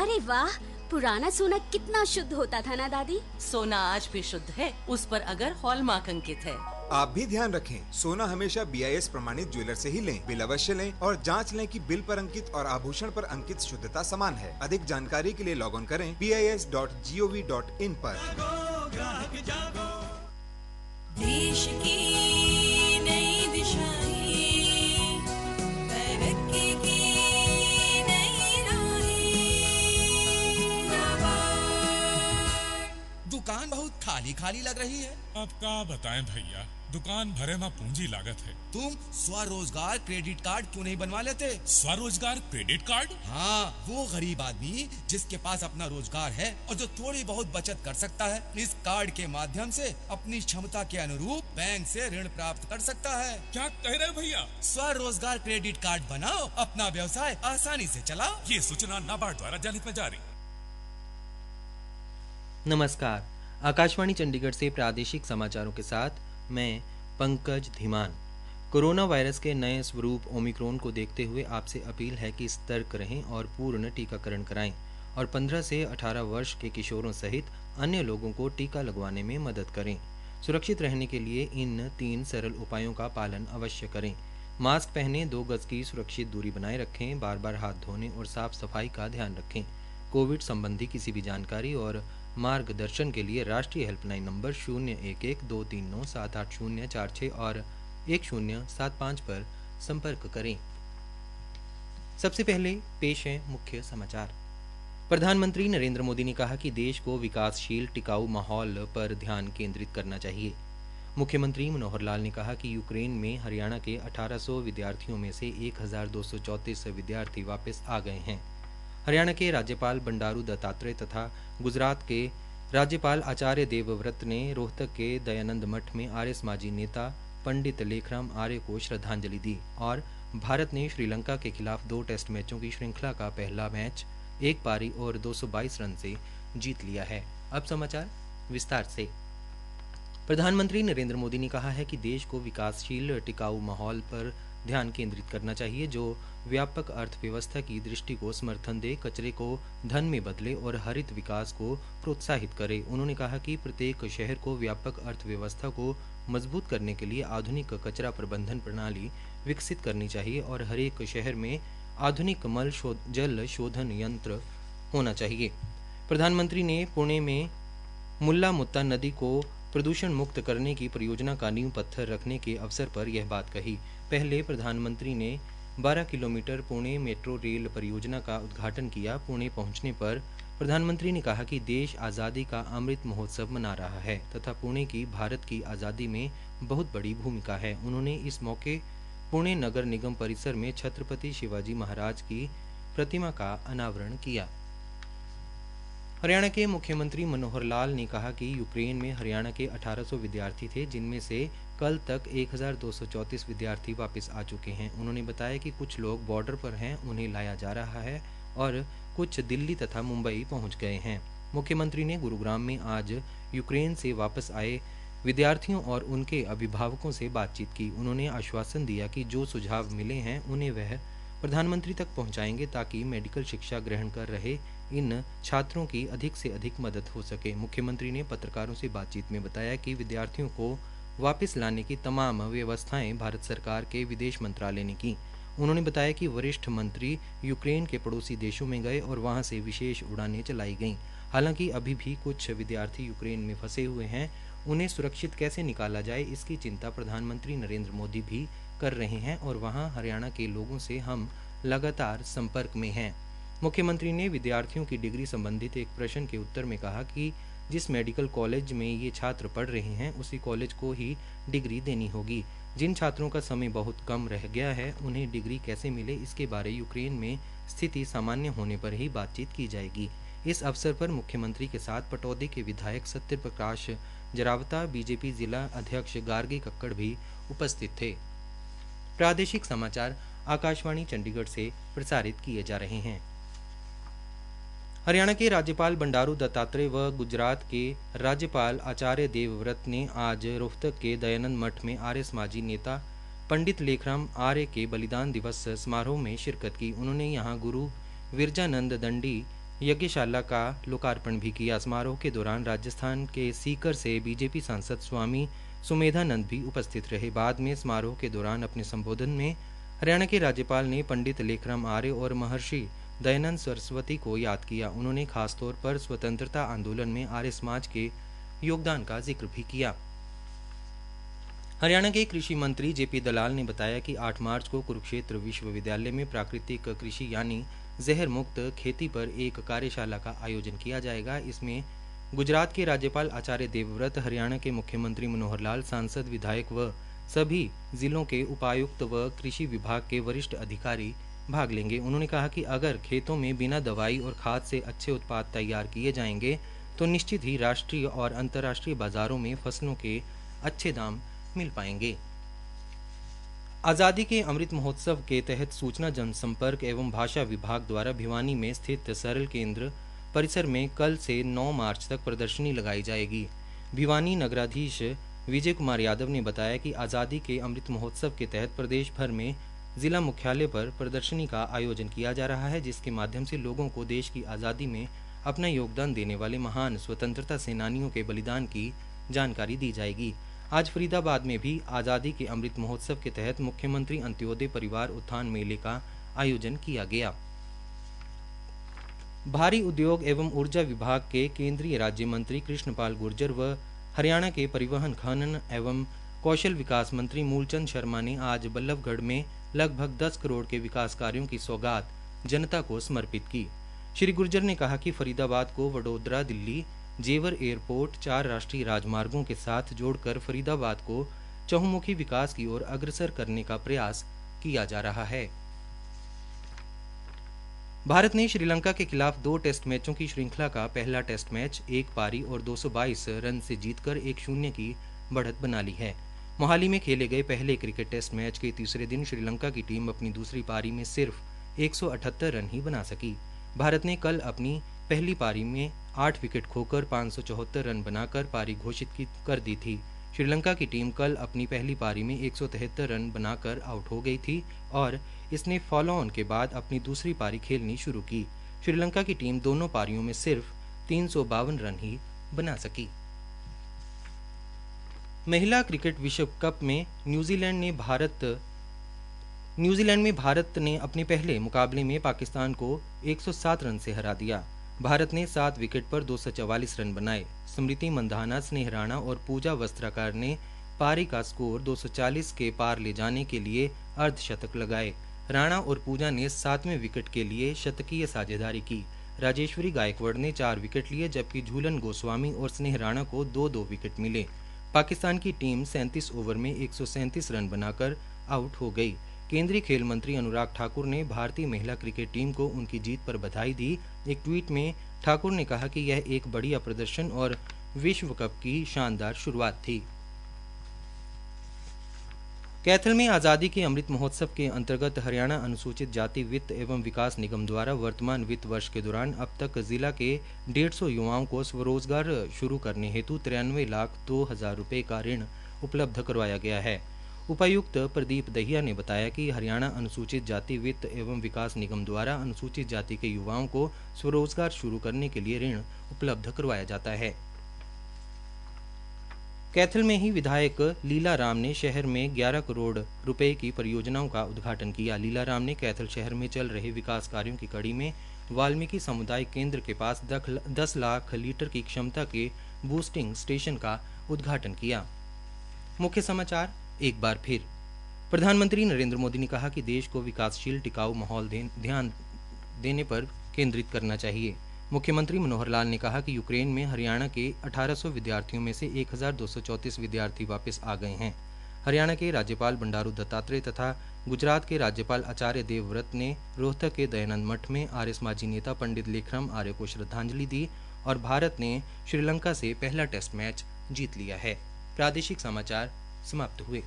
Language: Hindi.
अरे वाह, पुराना सोना कितना शुद्ध होता था ना दादी। सोना आज भी शुद्ध है, उस पर अगर हॉलमार्क अंकित है। आप भी ध्यान रखें, सोना हमेशा BIS प्रमाणित ज्वेलर से ही लें। बिल अवश्य लें और जांच लें कि बिल पर अंकित और आभूषण पर अंकित शुद्धता समान है। अधिक जानकारी के लिए लॉग ऑन करें BIS.gov.in पर। देश की नई दिशाएं, तरक्की की नई राहें, नाबार्ड। दुकान बहुत खाली खाली लग रही है। अब का बताएं भैया, दुकान भरे में पूंजी लागत है। तुम स्वरोजगार क्रेडिट कार्ड क्यों नहीं बनवा लेते? स्वरोजगार क्रेडिट कार्ड? हाँ, वो गरीब आदमी जिसके पास अपना रोजगार है और जो थोड़ी बहुत बचत कर सकता है, इस कार्ड के माध्यम से अपनी क्षमता के अनुरूप बैंक से ऋण प्राप्त कर सकता है। क्या कह रहे हो भैया? स्वरोजगार क्रेडिट कार्ड बनाओ, अपना व्यवसाय आसानी से चलाओ। ये सूचना नाबार्ड द्वारा जनहित में जारी। नमस्कार, आकाशवाणी चंडीगढ़ से प्रादेशिक समाचारों के साथ मैं पंकज धीमान। कोरोना वायरस के नए स्वरूप ओमिक्रॉन को देखते हुए आपसे अपील है कि सतर्क रहें और पूर्ण टीकाकरण कराएं और 15 से 18 वर्ष के किशोरों सहित अन्य लोगों को टीका लगवाने में मदद करें। सुरक्षित रहने के लिए इन 3 सरल उपायों का पालन अवश्य करें। मास्क पहनें, 2 गज की सुरक्षित दूरी बनाए रखें, बार बार हाथ धोने और साफ सफाई का ध्यान रखें। कोविड संबंधी किसी भी जानकारी और मार्गदर्शन के लिए राष्ट्रीय हेल्पलाइन नंबर 011239784046 और 1075 पर संपर्क करें। सबसे पहले पेश है मुख्य समाचार। प्रधानमंत्री नरेंद्र मोदी ने कहा कि देश को विकासशील टिकाऊ माहौल पर ध्यान केंद्रित करना चाहिए। मुख्यमंत्री मनोहर लाल ने कहा कि यूक्रेन में हरियाणा के 1800 विद्यार्थियों में से 1234 विद्यार्थी वापस आ गए हैं। हरियाणा के राज्यपाल बंडारू दत्तात्रेय तथा गुजरात के राज्यपाल आचार्य देवव्रत ने रोहतक के दयानंद मठ में आर्य समाजी नेता पंडित लेखराम आर्य को श्रद्धांजलि दी और भारत ने श्रीलंका के खिलाफ 2 टेस्ट मैचों की श्रृंखला का पहला मैच 1 पारी और 222 रन से जीत लिया है। अब समाचार विस्तार से। प्रधानमंत्री नरेंद्र मोदी ने कहा है कि देश को विकासशील टिकाऊ माहौल पर ध्यान केंद्रित करना चाहिए जो व्यापक अर्थव्यवस्था की दृष्टि को समर्थन दे, कचरे को धन में बदले और हरित विकास को प्रोत्साहित करे। उन्होंने कहा कि प्रत्येक शहर को व्यापक अर्थव्यवस्था को मजबूत करने के लिए आधुनिक कचरा प्रबंधन प्रणाली विकसित करनी चाहिए और हर एक शहर में आधुनिक जल शोधन यंत्र होना चाहिए। प्रधानमंत्री ने पुणे में मुल्ला मुत्ता नदी को प्रदूषण मुक्त करने की परियोजना का नींव पत्थर रखने के अवसर पर यह बात कही। पहले प्रधानमंत्री ने 12 किलोमीटर पुणे मेट्रो रेल परियोजना का उद्घाटन किया। पुणे पहुंचने पर प्रधानमंत्री ने कहा कि देश आज़ादी का अमृत महोत्सव मना रहा है तथा पुणे की भारत की आज़ादी में बहुत बड़ी भूमिका है। उन्होंने इस मौके पुणे नगर निगम परिसर में छत्रपति शिवाजी महाराज की प्रतिमा का अनावरण किया। हरियाणा के मुख्यमंत्री मनोहर लाल ने कहा कि यूक्रेन में हरियाणा के 1800 विद्यार्थी थे, जिनमें से कल तक 1234 विद्यार्थी वापस आ चुके हैं। उन्होंने बताया कि कुछ लोग बॉर्डर पर हैं, उन्हें लाया जा रहा है और कुछ दिल्ली तथा मुंबई पहुंच गए हैं। मुख्यमंत्री ने गुरुग्राम में आज यूक्रेन से वापस आए विद्यार्थियों और उनके अभिभावकों से बातचीत की। उन्होंने आश्वासन दिया कि जो सुझाव मिले हैं उन्हें वह प्रधानमंत्री तक पहुंचाएंगे ताकि मेडिकल शिक्षा ग्रहण कर रहे इन छात्रों की अधिक से अधिक मदद हो सके। मुख्यमंत्री ने पत्रकारों से बातचीत में बताया कि विद्यार्थियों को वापस लाने की तमाम व्यवस्थाएं भारत सरकार के विदेश मंत्रालय ने की। उन्होंने बताया कि वरिष्ठ मंत्री यूक्रेन के पड़ोसी देशों में गए और वहां से विशेष उड़ानें चलाई गईं। हालांकि अभी भी कुछ विद्यार्थी यूक्रेन में फंसे हुए हैं, उन्हें सुरक्षित कैसे निकाला जाए इसकी चिंता प्रधानमंत्री नरेंद्र मोदी भी कर रहे हैं और वहां हरियाणा के लोगों से हम लगातार संपर्क में हैं। मुख्यमंत्री ने विद्यार्थियों की डिग्री संबंधित एक प्रश्न के उत्तर में कहा कि जिस मेडिकल कॉलेज में ये छात्र पढ़ रहे हैं उसी कॉलेज को ही डिग्री देनी होगी। जिन छात्रों का समय बहुत कम रह गया है उन्हें डिग्री कैसे मिले इसके बारे यूक्रेन में स्थिति सामान्य होने पर ही बातचीत की जाएगी। इस अवसर पर मुख्यमंत्री के साथ पटौदी के विधायक सत्य प्रकाश जरावता, बीजेपी जिला अध्यक्ष गार्गी कक्कड़ भी उपस्थित थे। प्रादेशिक समाचार आकाशवाणी चंडीगढ़ से प्रसारित किए जा रहे हैं। हरियाणा के राज्यपाल बंडारू दत्तात्रेय व गुजरात के राज्यपाल आचार्य देवव्रत ने आज रोहतक के दयानंद मठ में आर्य समाजी नेता पंडित लेखराम आर्य के बलिदान दिवस समारोह में शिरकत की। उन्होंने यहां गुरु विरजानंद दंडी यज्ञशाला का लोकार्पण भी किया। समारोह के दौरान राजस्थान के सीकर से बीजेपी सांसद स्वामी सुमेधानंद भी उपस्थित रहे। बाद में समारोह के दौरान अपने संबोधन में हरियाणा के राज्यपाल ने पंडित लेखराम आर्य और महर्षि दयानंद सरस्वती को याद किया। उन्होंने खासतौर पर स्वतंत्रता आंदोलन में आर्य समाज के योगदान का जिक्र भी किया। हरियाणा के कृषि मंत्री जेपी दलाल ने बताया कि 8 मार्च को कुरुक्षेत्र विश्वविद्यालय में प्राकृतिक कृषि यानी जहर मुक्त खेती पर एक कार्यशाला का आयोजन किया जाएगा। इसमें गुजरात के राज्यपाल आचार्य देवव्रत, हरियाणा के मुख्यमंत्री मनोहर लाल, सांसद, विधायक व सभी जिलों के उपायुक्त व कृषि विभाग के वरिष्ठ अधिकारी भाग लेंगे। उन्होंने कहा कि अगर खेतों में बिना दवाई और खाद से अच्छे उत्पाद तैयार किए जाएंगे तो निश्चित ही राष्ट्रीय और अंतर्राष्ट्रीय बाजारों में फसलों के अच्छे दाम मिल पाएंगे। आज़ादी के अमृत महोत्सव के तहत सूचना जनसंपर्क एवं भाषा विभाग द्वारा भिवानी में स्थित सरल केंद्र परिसर में कल से 9 मार्च तक प्रदर्शनी लगाई जाएगी। भिवानी नगराधीश विजय कुमार यादव ने बताया कि आज़ादी के अमृत महोत्सव के तहत प्रदेश भर में जिला मुख्यालय पर प्रदर्शनी का आयोजन किया जा रहा है, जिसके माध्यम से लोगों को देश की आज़ादी में अपना योगदान देने वाले महान स्वतंत्रता सेनानियों के बलिदान की जानकारी दी जाएगी। आज फरीदाबाद में भी आज़ादी के अमृत महोत्सव के तहत मुख्यमंत्री अंत्योदय परिवार उत्थान मेले का आयोजन किया गया। भारी उद्योग एवं ऊर्जा विभाग के केंद्रीय राज्य मंत्री कृष्णपाल गुर्जर व हरियाणा के परिवहन, खनन एवं कौशल विकास मंत्री मूलचंद शर्मा ने आज बल्लभगढ़ में लगभग 10 करोड़ के विकास कार्यों की सौगात जनता को समर्पित की। श्री गुर्जर ने कहा कि फरीदाबाद को वडोदरा, दिल्ली, जेवर एयरपोर्ट, 4 राष्ट्रीय राजमार्गों के साथ जोड़कर फरीदाबाद को चहुमुखी विकास की ओर अग्रसर करने का प्रयास किया जा रहा है। भारत ने श्रीलंका के खिलाफ 2 टेस्ट मैचों की श्रृंखला का पहला टेस्ट मैच 1 पारी और 222 रन से जीतकर 1-0 की बढ़त बना ली है। मोहाली में खेले गए पहले क्रिकेट टेस्ट मैच के तीसरे दिन श्रीलंका की टीम अपनी दूसरी पारी में सिर्फ 178 रन ही बना सकी। भारत ने कल अपनी पहली पारी में 8 विकेट खोकर 574 रन बनाकर पारी घोषित कर दी थी। श्रीलंका की टीम कल अपनी पहली पारी में 173 रन बनाकर आउट हो गई थी और इसने फॉलो ऑन के बाद अपनी दूसरी पारी खेलनी शुरू की। श्रीलंका की टीम दोनों पारियों में सिर्फ 352 रन ही बना सकी। महिला क्रिकेट विश्व कप में न्यूजीलैंड में भारत ने अपने पहले मुकाबले में पाकिस्तान को 107 रन से हरा दिया। भारत ने 7 विकेट पर 244 रन बनाए। स्मृति मंधाना, स्नेह राणा और पूजा वस्त्राकर ने पारी का स्कोर 240 के पार ले जाने के लिए अर्धशतक लगाए। राणा और पूजा ने 7वें विकेट के लिए शतकीय साझेदारी की। राजेश्वरी गायकवाड़ ने 4 विकेट लिए, जबकि झूलन गोस्वामी और स्नेह राणा को 2-2 विकेट मिले। पाकिस्तान की टीम 37 ओवर में 137 रन बनाकर आउट हो गई। केंद्रीय खेल मंत्री अनुराग ठाकुर ने भारतीय महिला क्रिकेट टीम को उनकी जीत पर बधाई दी। एक ट्वीट में ठाकुर ने कहा कि यह एक बढ़िया प्रदर्शन और विश्व कप की शानदार शुरुआत थी। कैथल में आज़ादी के अमृत महोत्सव के अंतर्गत हरियाणा अनुसूचित जाति वित्त एवं विकास निगम द्वारा वर्तमान वित्त वर्ष के दौरान अब तक जिला के 150 युवाओं को स्वरोजगार शुरू करने हेतु 93,02,000 रुपये का ऋण उपलब्ध करवाया गया है। उपायुक्त प्रदीप दहिया ने बताया कि हरियाणा अनुसूचित जाति वित्त एवं विकास निगम द्वारा अनुसूचित जाति के युवाओं को स्वरोजगार शुरू करने के लिए ऋण उपलब्ध करवाया जाता है। कैथल में ही विधायक लीला राम ने शहर में 11 करोड़ रुपए की परियोजनाओं का उद्घाटन किया। लीला राम ने कैथल शहर में चल रहे विकास कार्यों की कड़ी में वाल्मीकि समुदाय केंद्र के पास 10 लाख लीटर की क्षमता के बूस्टिंग स्टेशन का उद्घाटन किया। मुख्य समाचार एक बार फिर। प्रधानमंत्री नरेंद्र मोदी ने कहा कि देश को विकासशील टिकाऊ माहौल ध्यान देने पर केंद्रित करना चाहिए। मुख्यमंत्री मनोहर लाल ने कहा कि यूक्रेन में हरियाणा के 1800 विद्यार्थियों में से 1234 विद्यार्थी वापस आ गए हैं। हरियाणा के राज्यपाल बंडारू दत्तात्रेय तथा गुजरात के राज्यपाल आचार्य देवव्रत ने रोहतक के दयानंद मठ में आर्य समाजी नेता पंडित लेखराम आर्य को श्रद्धांजलि दी और भारत ने श्रीलंका से पहला टेस्ट मैच जीत लिया है। प्रादेशिक समाचार समाप्त हुए।